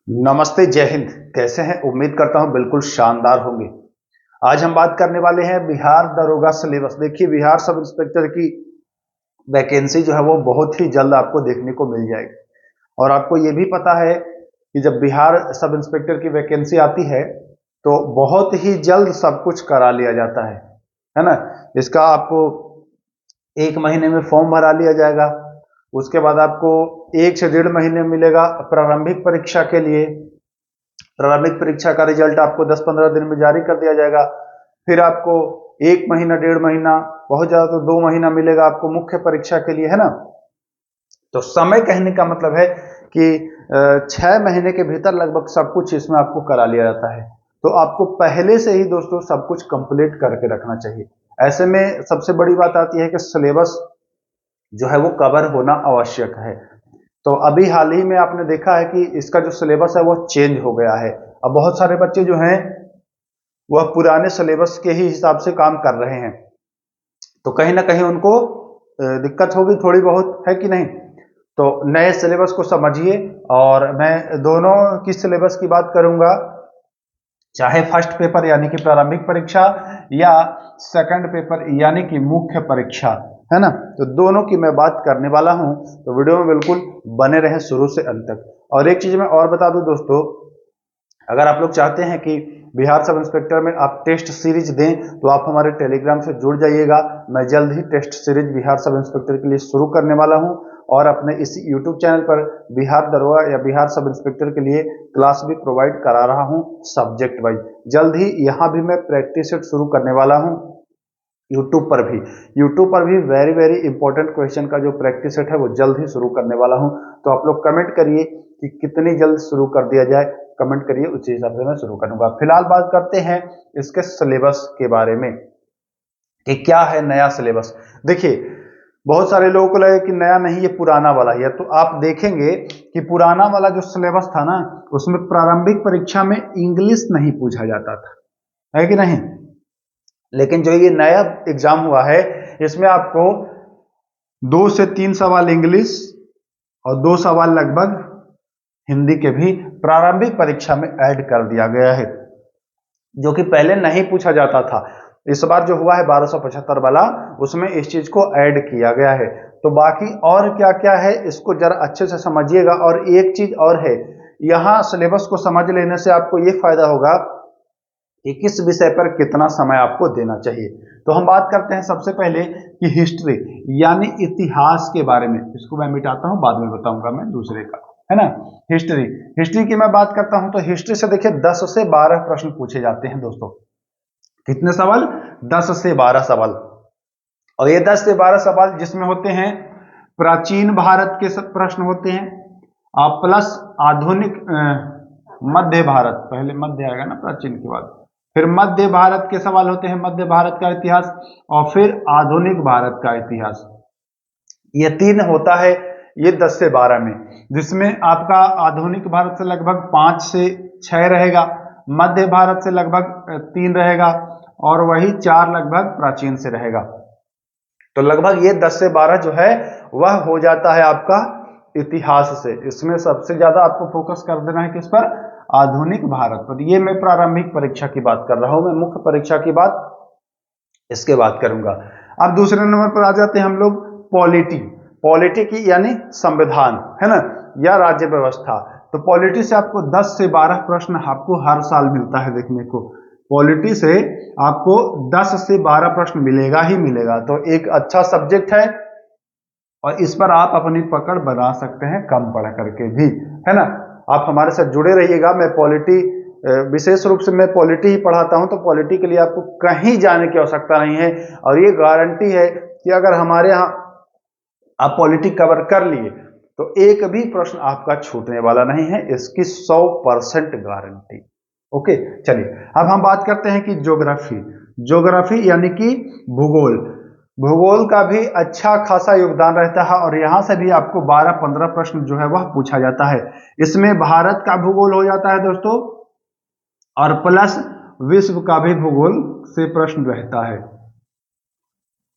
नमस्ते, जय हिंद। कैसे हैं? उम्मीद करता हूं बिल्कुल शानदार होंगे। आज हम बात करने वाले हैं बिहार दरोगा सिलेबस। देखिए, बिहार सब इंस्पेक्टर की वैकेंसी जो है वो बहुत ही जल्द आपको देखने को मिल जाएगी। और आपको ये भी पता है कि जब बिहार सब इंस्पेक्टर की वैकेंसी आती है तो बहुत ही जल्द सब कुछ करा लिया जाता है ना। इसका आपको 1 महीने में फॉर्म भरा लिया जाएगा। उसके बाद आपको 1 से 1.5 महीने मिलेगा प्रारंभिक परीक्षा के लिए। प्रारंभिक परीक्षा का रिजल्ट आपको 10-15 दिन में जारी कर दिया जाएगा। फिर आपको 1 महीना, 1.5 महीना, बहुत ज्यादा तो 2 महीना मिलेगा आपको मुख्य परीक्षा के लिए, है ना। तो समय कहने का मतलब है कि 6 महीने के भीतर लगभग सब कुछ इसमें आपको करा लिया जाता है। तो आपको पहले से ही दोस्तों सब कुछ कंप्लीट करके रखना चाहिए। ऐसे में सबसे बड़ी बात आती है कि सिलेबस जो है वो कवर होना आवश्यक है। तो अभी हाल ही में आपने देखा है कि इसका जो सिलेबस है वो चेंज हो गया है। अब बहुत सारे बच्चे जो हैं वह पुराने सिलेबस के ही हिसाब से काम कर रहे हैं, तो कहीं ना कहीं उनको दिक्कत होगी थोड़ी बहुत, है कि नहीं। तो नए सिलेबस को समझिए। और मैं दोनों की सिलेबस की बात करूंगा, चाहे फर्स्ट पेपर यानी कि प्रारंभिक परीक्षा या सेकंड पेपर यानी कि मुख्य परीक्षा, है ना। तो दोनों की मैं बात करने वाला हूं, तो वीडियो में बिल्कुल बने रहें शुरू से अंत तक। और एक चीज मैं और बता दूं दोस्तों, अगर आप लोग चाहते हैं कि बिहार सब इंस्पेक्टर में आप टेस्ट सीरीज दें तो आप हमारे टेलीग्राम से जुड़ जाइएगा। मैं जल्द ही test series Bihar sub inspector के लिए शुरू करने वाला हूं और अपने इस यूट्यूब चैनल पर बिहार दरोगा या बिहार सब इंस्पेक्टर के लिए क्लास भी प्रोवाइड करा रहा हूं सब्जेक्ट वाइज। जल्द ही यहां भी मैं प्रैक्टिस सेट शुरू करने वाला हूं। यूट्यूब पर भी वेरी वेरी इंपॉर्टेंट क्वेश्चन का जो प्रैक्टिस सेट है वो जल्द ही शुरू करने वाला हूं। तो आप लोग कमेंट करिए कि कितनी जल्द शुरू कर दिया जाए, कमेंट करिए, उसी हिसाब से मैं शुरू करूंगा। फिलहाल बात करते हैं इसके सिलेबस के बारे में कि क्या है नया सिलेबस। देखिए, बहुत सारे लोगों को लगे कि नया नहीं, ये पुराना वाला ही है। तो आप देखेंगे कि पुराना वाला जो सिलेबस था ना, उसमें प्रारंभिक परीक्षा में इंग्लिश नहीं पूछा जाता था, है कि नहीं। लेकिन जो ये नया एग्जाम हुआ है इसमें आपको 2 से 3 सवाल इंग्लिश और 2 सवाल लगभग हिंदी के भी प्रारंभिक परीक्षा में ऐड कर दिया गया है, जो कि पहले नहीं पूछा जाता था। इस बार जो हुआ है 1275 वाला, उसमें इस चीज को ऐड किया गया है। तो बाकी और क्या क्या है इसको जरा अच्छे से समझिएगा। और एक चीज और है, यहां सिलेबस को समझ लेने से आपको यह फायदा होगा कि किस विषय पर कितना समय आपको देना चाहिए। तो हम बात करते हैं सबसे पहले कि हिस्ट्री यानी इतिहास के बारे में। इसको मैं मिटाता हूं, बाद में बताऊंगा मैं दूसरे का, है ना। हिस्ट्री हिस्ट्री की मैं बात करता हूं तो हिस्ट्री से देखिए 10 से 12 प्रश्न पूछे जाते हैं दोस्तों। कितने सवाल? 10 से 12 सवाल। और ये 10 से 12 सवाल जिसमें होते हैं प्राचीन भारत के सब प्रश्न होते हैं, प्लस आधुनिक मध्य भारत, पहले मध्य आएगा ना प्राचीन के बाद, फिर मध्य भारत के सवाल होते हैं, मध्य भारत का इतिहास, और फिर आधुनिक भारत का इतिहास। ये 3 होता है ये 10 से 12 में, जिसमें आपका आधुनिक भारत से लगभग 5 से 6 रहेगा, मध्य भारत से लगभग 3 रहेगा, और वही 4 लगभग प्राचीन से रहेगा। तो लगभग ये 10 से 12 जो है वह हो जाता है आपका इतिहास से। इसमें सबसे ज्यादा आपको फोकस कर देना है किस पर? आधुनिक भारत पर। ये मैं प्रारंभिक परीक्षा की बात कर रहा हूं, मैं मुख्य परीक्षा की बात इसके बात करूंगा। अब दूसरे नंबर पर आ जाते हैं हम लोग पॉलिटी। पॉलिटी की यानी संविधान, है ना, या राज्य व्यवस्था। तो पॉलिटी से आपको 10 से 12 प्रश्न आपको हर साल मिलता है देखने को। पॉलिटी से आपको 10 से 12 प्रश्न मिलेगा ही मिलेगा। तो एक अच्छा सब्जेक्ट है और इस पर आप अपनी पकड़ बना सकते हैं कम पढ़ करके भी, है ना। आप हमारे साथ जुड़े रहिएगा। मैं पॉलिटी विशेष रूप से मैं पॉलिटी ही पढ़ाता हूं, तो पॉलिटी के लिए आपको कहीं जाने की आवश्यकता नहीं है। और ये गारंटी है कि अगर हमारे यहाँ आप पॉलिटी कवर कर लिए तो एक भी प्रश्न आपका छूटने वाला नहीं है, इसकी 100% गारंटी। ओके, चलिए अब हम बात करते हैं कि ज्योग्राफी। ज्योग्राफी यानी कि भूगोल। भूगोल का भी अच्छा खासा योगदान रहता है और यहां से भी आपको 12-15 प्रश्न जो है वह पूछा जाता है। इसमें भारत का भूगोल हो जाता है दोस्तों, और प्लस विश्व का भी भूगोल से प्रश्न रहता है।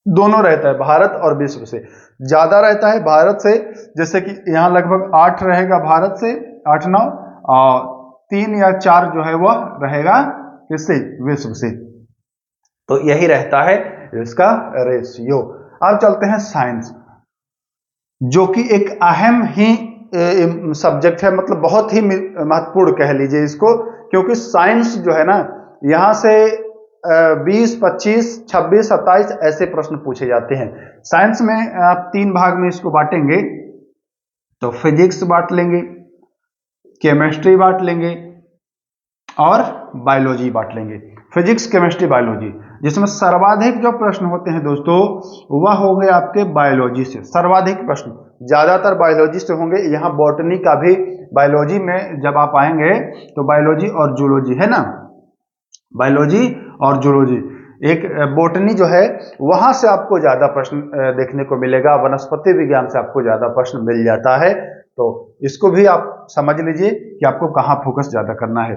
दोनों रहता है, भारत और विश्व से ज्यादा रहता है भारत से। जैसे कि यहां लगभग 8 रहेगा भारत से, 8-9, और 3 या 4 जो है वह रहेगा किससे, विश्व से। तो यही रहता है इसका रेशियो। अब चलते हैं साइंस, जो कि एक अहम ही सब्जेक्ट है, मतलब बहुत ही महत्वपूर्ण कह लीजिए इसको, क्योंकि साइंस जो है ना, यहां से 20, 25, 26, 27 ऐसे प्रश्न पूछे जाते हैं। साइंस में आप 3 भाग में इसको बांटेंगे, तो फिजिक्स बांट लेंगे, केमिस्ट्री बांट लेंगे और बायोलॉजी बांट लेंगे। फिजिक्स, केमिस्ट्री, बायोलॉजी, जिसमें सर्वाधिक जो प्रश्न होते हैं दोस्तों वह हो गए आपके बायोलॉजी से। सर्वाधिक प्रश्न ज्यादातर बायोलॉजी से होंगे। यहाँ बॉटनी का भी, बायोलॉजी में जब आप आएंगे तो बायोलॉजी और जूलॉजी है ना, बायोलॉजी और जूलॉजी, एक बॉटनी जो है वहां से आपको ज्यादा प्रश्न देखने को मिलेगा, वनस्पति विज्ञान से आपको ज्यादा प्रश्न मिल जाता है। तो इसको भी आप समझ लीजिए कि आपको कहाँ फोकस ज्यादा करना है।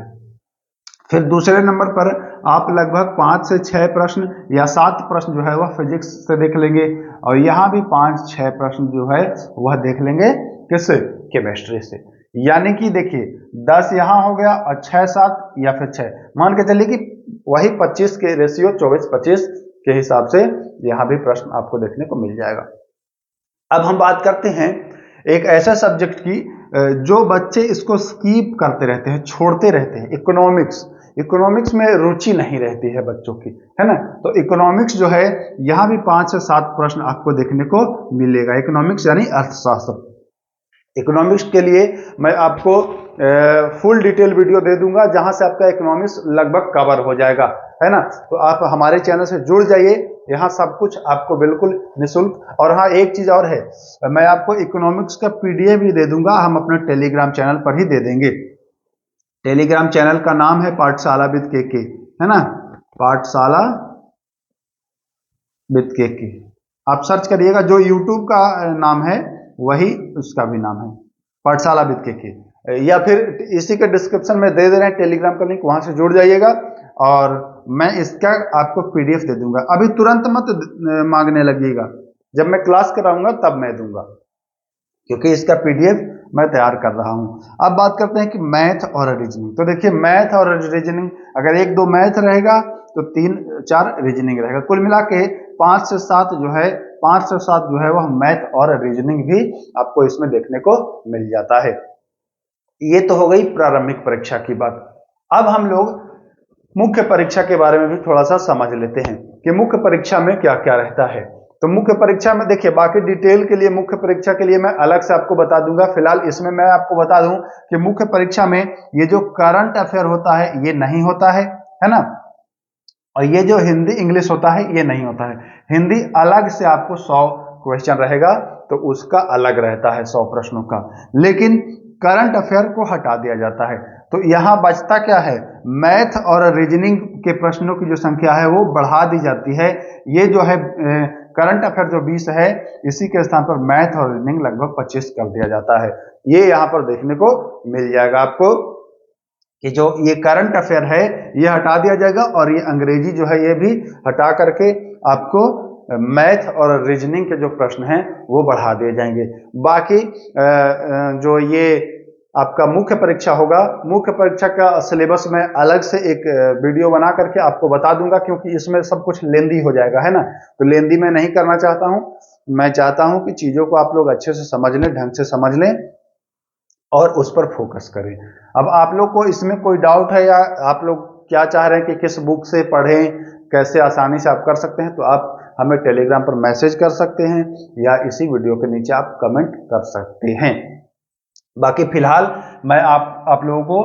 फिर दूसरे नंबर पर आप लगभग 5 से 6 प्रश्न या 7 प्रश्न जो है वह फिजिक्स से देख लेंगे, और यहाँ भी 5-6 प्रश्न जो है वह देख लेंगे किससे, केमिस्ट्री से। यानी कि देखिए 10 यहाँ हो गया और 6-7 या फिर 6, मान के चलिए कि वही 25 के रेशियो 24-25 के हिसाब से यहाँ भी प्रश्न आपको देखने को मिल जाएगा। अब हम बात करते हैं एक ऐसे सब्जेक्ट की जो बच्चे इसको स्कीप करते रहते हैं, छोड़ते रहते हैं, इकोनॉमिक्स। इकोनॉमिक्स में रुचि नहीं रहती है बच्चों की, है ना। तो इकोनॉमिक्स जो है यहाँ भी 5 से 7 प्रश्न आपको देखने को मिलेगा। इकोनॉमिक्स यानी अर्थशास्त्र। इकोनॉमिक्स के लिए मैं आपको फुल डिटेल वीडियो दे दूंगा, जहां से आपका इकोनॉमिक्स लगभग कवर हो जाएगा, है ना। तो आप हमारे चैनल से जुड़ जाइए, यहाँ सब कुछ आपको बिल्कुल निःशुल्क। और हाँ, एक चीज और है, मैं आपको इकोनॉमिक्स का पीडीएफ भी दे दूंगा, हम अपने टेलीग्राम चैनल पर ही दे देंगे। टेलीग्राम चैनल का नाम है पाठशाला विद केके, है ना, पाठशाला विद केके। आप सर्च करिएगा, जो यूट्यूब का नाम है वही उसका भी नाम है, पाठशाला विद केके। या फिर इसी के डिस्क्रिप्शन में दे रहे हैं टेलीग्राम का लिंक, वहां से जुड़ जाइएगा और मैं इसका आपको पीडीएफ दे दूंगा। अभी तुरंत मत मांगने लगिएगा, जब मैं क्लास कराऊंगा तब मैं दूंगा, क्योंकि इसका पीडीएफ मैं तैयार कर रहा हूं। अब बात करते हैं कि मैथ और रीजनिंग। तो देखिए मैथ और रीजनिंग, अगर 1-2 मैथ रहेगा तो 3-4 रीजनिंग रहेगा। कुल मिला के 5 से 7 जो है, 5 से 7 जो है वह मैथ और रीजनिंग भी आपको इसमें देखने को मिल जाता है। ये तो हो गई प्रारंभिक परीक्षा की बात। अब हम लोग मुख्य परीक्षा के बारे में भी थोड़ा सा समझ लेते हैं कि मुख्य परीक्षा में क्या क्या रहता है। तो मुख्य परीक्षा में देखिए, बाकी डिटेल के लिए मुख्य परीक्षा के लिए मैं अलग से आपको बता दूंगा। फिलहाल इसमें मैं आपको बता दूं कि मुख्य परीक्षा में ये जो करंट अफेयर होता है ये नहीं होता है ना, और ये जो हिंदी इंग्लिश होता है ये नहीं होता है। हिंदी अलग से आपको 100 क्वेश्चन रहेगा, तो उसका अलग रहता है 100 प्रश्नों का, लेकिन करंट अफेयर को हटा दिया जाता है। तो यहां बचता क्या है, मैथ और रीजनिंग के प्रश्नों की जो संख्या है वो बढ़ा दी जाती है। ये जो है करंट अफेयर जो 20 है, इसी के स्थान पर मैथ और रीजनिंग लगभग 25 कर दिया जाता है। ये यहां पर देखने को मिल जाएगा आपको कि जो ये करंट अफेयर है ये हटा दिया जाएगा, और ये अंग्रेजी जो है ये भी हटा करके आपको मैथ और रीजनिंग के जो प्रश्न हैं वो बढ़ा दिए जाएंगे। बाकी जो ये आपका मुख्य परीक्षा होगा, मुख्य परीक्षा का सिलेबस में अलग से एक वीडियो बना करके आपको बता दूंगा, क्योंकि इसमें सब कुछ लेंदी हो जाएगा, है ना। तो लेंदी मैं नहीं करना चाहता हूं, मैं चाहता हूं कि चीजों को आप लोग अच्छे से समझ लें, ढंग से समझ लें और उस पर फोकस करें। अब आप लोग को इसमें कोई डाउट है, या आप लोग क्या चाह रहे हैं कि किस बुक से पढ़ें, कैसे आसानी से आप कर सकते हैं, तो आप हमें टेलीग्राम पर मैसेज कर सकते हैं या इसी वीडियो के नीचे आप कमेंट कर सकते हैं। बाकी फिलहाल मैं आप लोगों को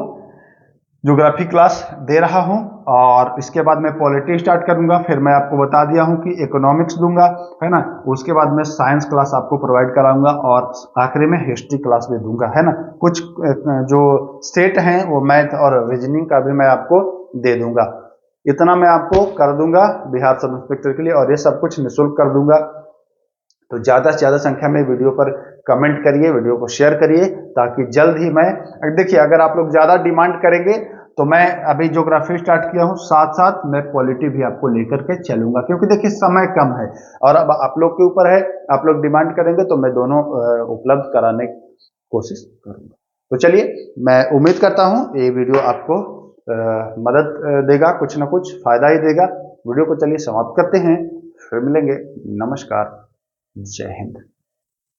ज्योग्राफी क्लास दे रहा हूं, और इसके बाद मैं पॉलिटी स्टार्ट करूंगा। फिर मैं आपको बता दिया हूं कि इकोनॉमिक्स दूंगा, है ना। उसके बाद मैं साइंस क्लास आपको प्रोवाइड कराऊंगा, और आखिरी में हिस्ट्री क्लास भी दूंगा, है ना। कुछ जो स्टेट हैं वो मैथ और रीजनिंग का भी मैं आपको दे दूंगा। इतना मैं आपको कर दूंगा बिहार सब इंस्पेक्टर के लिए, और ये सब कुछ निःशुल्क कर दूंगा। तो ज़्यादा से ज़्यादा संख्या में वीडियो पर कमेंट करिए, वीडियो को शेयर करिए, ताकि जल्द ही मैं, देखिए अगर आप लोग ज़्यादा डिमांड करेंगे तो मैं अभी ज्योग्राफी स्टार्ट किया हूँ, साथ साथ मैं पॉलिटी भी आपको लेकर के चलूंगा, क्योंकि देखिए समय कम है और अब आप लोग के ऊपर है। आप लोग डिमांड करेंगे तो मैं दोनों उपलब्ध कराने की कोशिश करूंगा। तो चलिए, मैं उम्मीद करता हूं ये वीडियो आपको मदद देगा, कुछ ना कुछ फायदा ही देगा। वीडियो को चलिए समाप्त करते हैं, फिर मिलेंगे। नमस्कार, जय हिंद।